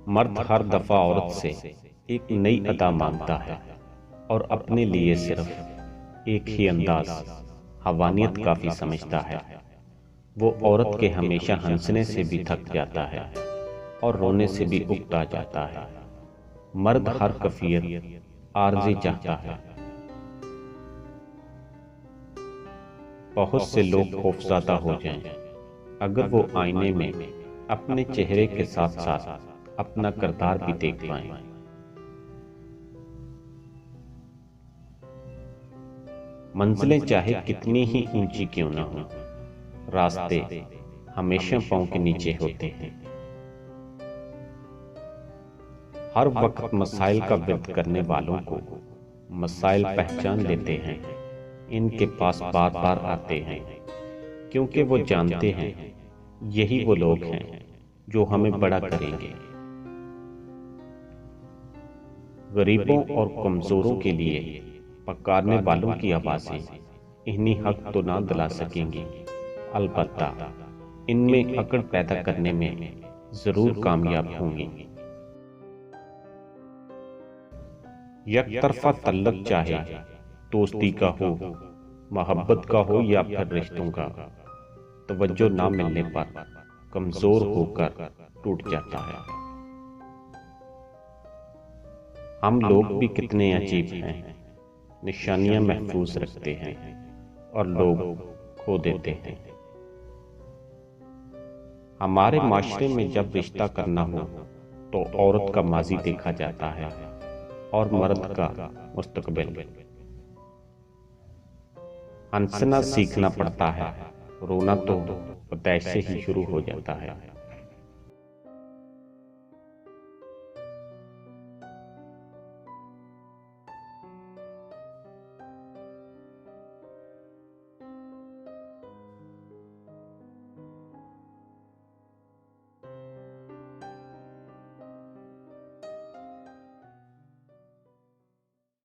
मर्द हर दफा औरत से एक नई अदा मांगता है और अपने लिए सिर्फ एक ही अंदाज हवानियत काफी समझता है। वो औरत के हमेशा हंसने से भी थक जाता है और रोने से भी उकता जाता है। मर्द हर कफियत आरज़ी चाहता है। बहुत से लोग खौफज़दा हो जाएं अगर वो आईने में अपने चेहरे के साथ साथ अपना किरदार भी देख पाएं। मंजिलें चाहे कितनी ही ऊंची क्यों न हो, रास्ते हमेशा पांव के नीचे होते हैं। हर वक्त मसाइल का विरोध करने वालों को मसाइल पहचान लेते हैं। इनके पास बार बार आते हैं क्योंकि वो जानते हैं यही वो लोग हैं जो हमें बड़ा करेंगे। गरीबों और कमजोरों के लिए पुकारने वालों की आवाजें इन्हीं हक तो ना दिला सकेंगी, अलबत्ता इनमें अकड़ पैदा करने में जरूर कामयाब होंगी। एक तरफा तल्लक चाहे दोस्ती का हो, मोहब्बत का हो या फिर रिश्तों का, तवज्जो ना मिलने पर कमजोर होकर टूट जाता है। हम लोग भी कितने अजीब हैं, निशानियां महफूज रखते हैं और लोग खो देते हैं। हमारे माशरे में जब रिश्ता करना हो तो औरत का माजी देखा जाता है और मर्द का मुस्तकबिल। हंसना सीखना पड़ता है, रोना तो पैदाइश से ही शुरू हो जाता है।